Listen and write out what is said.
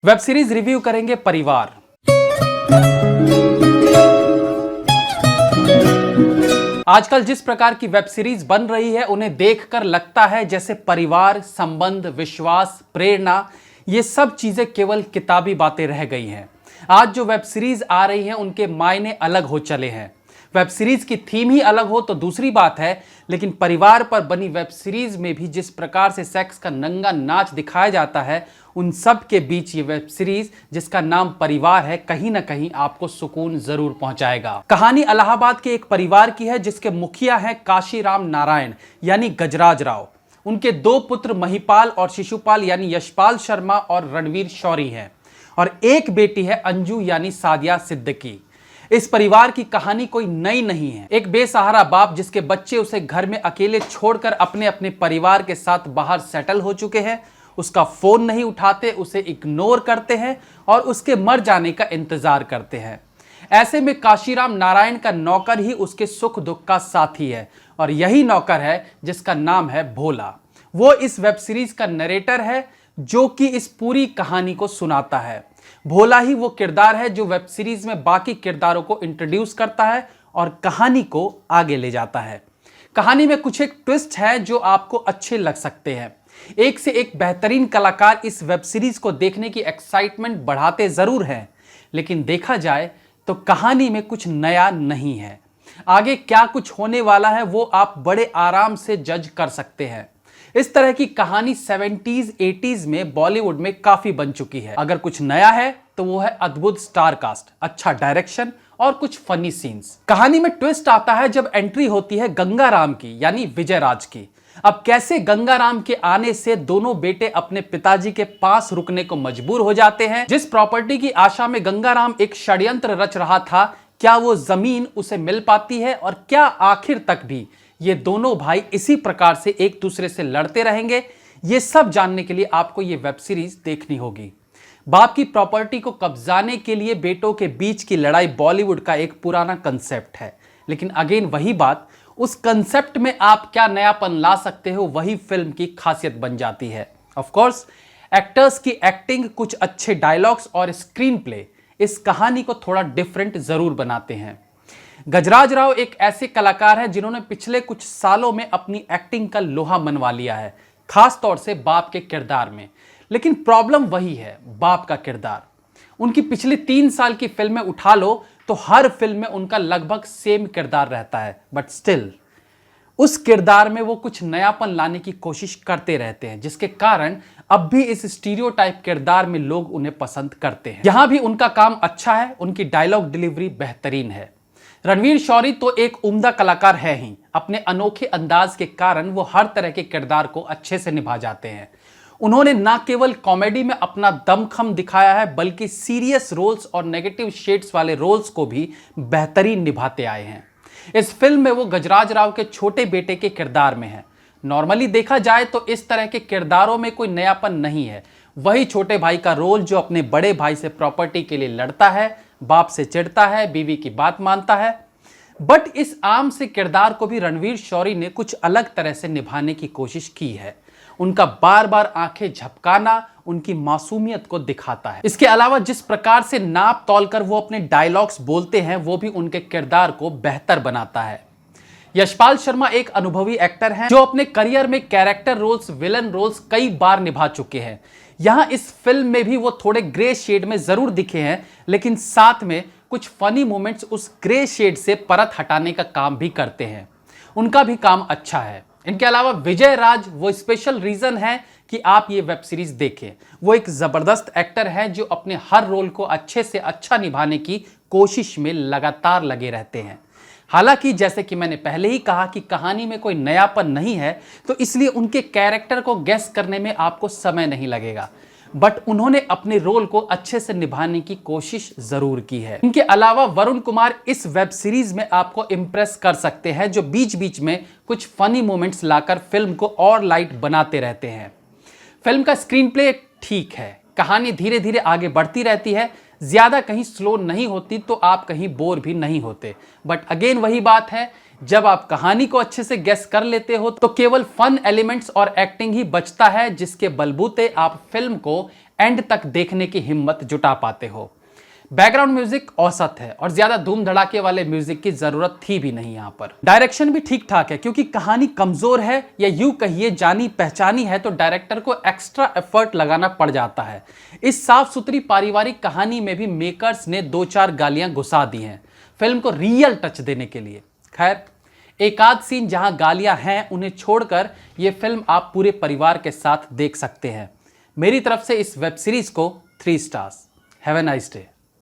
Web series review करेंगे परिवार। आजकल जिस प्रकार की वेब सीरीज बन रही है उन्हें देखकर लगता है जैसे परिवार, संबंध, विश्वास, प्रेरणा ये सब चीजें केवल किताबी बातें रह गई हैं। आज जो वेब सीरीज आ रही हैं उनके मायने अलग हो चले हैं। वेब सीरीज की थीम ही अलग हो तो दूसरी बात है, लेकिन परिवार पर बनी वेब सीरीज में भी जिस प्रकार से सेक्स का नंगा नाच दिखाया जाता है, उन सब के बीच ये वेब सीरीज जिसका नाम परिवार है कहीं ना कहीं आपको सुकून जरूर पहुंचाएगा। कहानी इलाहाबाद के एक परिवार की है जिसके मुखिया हैं काशीराम नारायण यानी गजराज राव। उनके दो पुत्र महिपाल और शिशुपाल यानी यशपाल शर्मा और रणवीर शौरी हैं, और एक बेटी है अंजू यानी सादिया सिद्दीकी। इस परिवार की कहानी कोई नई नहीं है। एक बेसहारा बाप जिसके बच्चे उसे घर में अकेले छोड़कर अपने अपने परिवार के साथ बाहर सेटल हो चुके हैं, उसका फोन नहीं उठाते, उसे इग्नोर करते हैं और उसके मर जाने का इंतजार करते हैं। ऐसे में काशीराम नारायण का नौकर ही उसके सुख दुख का साथी है, और यही नौकर है जिसका नाम है भोला। वो इस वेब सीरीज का नरेटर है जो कि इस पूरी कहानी को सुनाता है। भोला ही वो किरदार है जो वेब सीरीज में बाकी किरदारों को इंट्रोड्यूस करता है और कहानी को आगे ले जाता है। कहानी में कुछ एक ट्विस्ट है जो आपको अच्छे लग सकते हैं। एक से एक बेहतरीन कलाकार इस वेब सीरीज को देखने की एक्साइटमेंट बढ़ाते जरूर हैं, लेकिन देखा जाए तो कहानी में कुछ नया नहीं है। आगे क्या कुछ होने वाला है वो आप बड़े आराम से जज कर सकते हैं। इस तरह की कहानी 70s 80s में बॉलीवुड में काफी बन चुकी है। अगर कुछ नया है तो वो है अद्भुत स्टार कास्ट, अच्छा डायरेक्शन और कुछ फनी सीन्स। कहानी में ट्विस्ट आता है जब एंट्री होती है गंगाराम की यानी विजय राज की। अब कैसे गंगाराम के आने से दोनों बेटे अपने पिताजी के पास रुकने को मजबूर हो जाते हैं। जिस प्रॉपर्टी की आशा में गंगाराम एक षड्यंत्र रच रहा था, क्या वो जमीन उसे मिल पाती है, और क्या आखिर तक भी ये दोनों भाई इसी प्रकार से एक दूसरे से लड़ते रहेंगे? ये सब जानने के लिए आपको ये वेब सीरीज देखनी होगी। बाप की प्रॉपर्टी को कब्जाने के लिए बेटों के बीच की लड़ाई बॉलीवुड का एक पुराना कंसेप्ट है, लेकिन अगेन वही बात, उस कंसेप्ट में आप क्या नयापन ला सकते हो वही फिल्म की खासियत बन जाती है। ऑफ कोर्स एक्टर्स की एक्टिंग, कुछ अच्छे डायलॉग्स और स्क्रीन प्ले इस कहानी को थोड़ा डिफरेंट जरूर बनाते हैं। गजराज राव एक ऐसे कलाकार हैं जिन्होंने पिछले कुछ सालों में अपनी एक्टिंग का लोहा मनवा लिया है, खास तौर से बाप के किरदार में। लेकिन प्रॉब्लम वही है, बाप का किरदार। उनकी पिछली 3 साल की फिल्में उठा लो तो हर फिल्म में उनका लगभग सेम किरदार रहता है, बट स्टिल उस किरदार में वो कुछ नयापन लाने की कोशिश करते रहते हैं, जिसके कारण अब भी इस स्टीरियोटाइप किरदार में लोग उन्हें पसंद करते हैं। यहां भी उनका काम अच्छा है, उनकी डायलॉग डिलीवरी बेहतरीन है। रणवीर शौरी तो एक उम्दा कलाकार है ही, अपने अनोखे अंदाज के कारण वो हर तरह के किरदार को अच्छे से निभा जाते हैं। उन्होंने न केवल कॉमेडी में अपना दमखम दिखाया है, बल्कि सीरियस रोल्स और नेगेटिव शेड्स वाले रोल्स को भी बेहतरीन निभाते आए हैं। इस फिल्म में वो गजराज राव के छोटे बेटे के किरदार में है। नॉर्मली देखा जाए तो इस तरह के किरदारों में कोई नयापन नहीं है। वही छोटे भाई का रोल जो अपने बड़े भाई से प्रॉपर्टी के लिए लड़ता है, बाप से चिढ़ता है, बीवी की बात मानता है। बट इस आम से किरदार को भी रणवीर शौरी ने कुछ अलग तरह से निभाने की कोशिश की है। उनका बार बार आंखें झपकाना उनकी मासूमियत को दिखाता है। इसके अलावा जिस प्रकार से नाप तौलकर वो अपने डायलॉग्स बोलते हैं वो भी उनके किरदार को बेहतर बनाता है। यशपाल शर्मा एक अनुभवी एक्टर हैं जो अपने करियर में कैरेक्टर रोल्स, विलन रोल्स कई बार निभा चुके हैं। यहां इस फिल्म में भी वो थोड़े ग्रे शेड में जरूर दिखे हैं, लेकिन साथ में कुछ फनी मोमेंट्स उस ग्रे शेड से परत हटाने का काम भी करते हैं। उनका भी काम अच्छा है। इनके अलावा विजय राज वो स्पेशल रीजन है कि आप ये वेब सीरीज देखें। वो एक जबरदस्त एक्टर है जो अपने हर रोल को अच्छे से अच्छा निभाने की कोशिश में लगातार लगे रहते हैं। हालांकि जैसे कि मैंने पहले ही कहा कि कहानी में कोई नयापन नहीं है, तो इसलिए उनके कैरेक्टर को गेस करने में आपको समय नहीं लगेगा, बट उन्होंने अपने रोल को अच्छे से निभाने की कोशिश जरूर की है। इनके अलावा वरुण कुमार इस वेब सीरीज में आपको इंप्रेस कर सकते हैं, जो बीच बीच में कुछ फनी मोमेंट्स लाकर फिल्म को और लाइट बनाते रहते हैं। फिल्म का स्क्रीन प्ले ठीक है, कहानी धीरे धीरे आगे बढ़ती रहती है, ज्यादा कहीं स्लो नहीं होती तो आप कहीं बोर भी नहीं होते। बट अगेन वही बात है, जब आप कहानी को अच्छे से गेस कर लेते हो तो केवल फन एलिमेंट्स और एक्टिंग ही बचता है, जिसके बलबूते आप फिल्म को एंड तक देखने की हिम्मत जुटा पाते हो। बैकग्राउंड म्यूजिक औसत है और ज्यादा धूम धड़ाके वाले म्यूजिक की जरूरत थी भी नहीं यहां पर। डायरेक्शन भी ठीक ठाक है, क्योंकि कहानी कमजोर है या यूं कहिए जानी पहचानी है तो डायरेक्टर को एक्स्ट्रा एफर्ट लगाना पड़ जाता है। इस साफ सुथरी पारिवारिक कहानी में भी मेकर्स ने 2-4 गालियां घुसा दी हैं फिल्म को रियल टच देने के लिए। खैर, एक आध सीन जहां गालियां हैं उन्हें छोड़कर यह फिल्म आप पूरे परिवार के साथ देख सकते हैं। मेरी तरफ से इस वेब सीरीज को 3 stars. Have a nice day.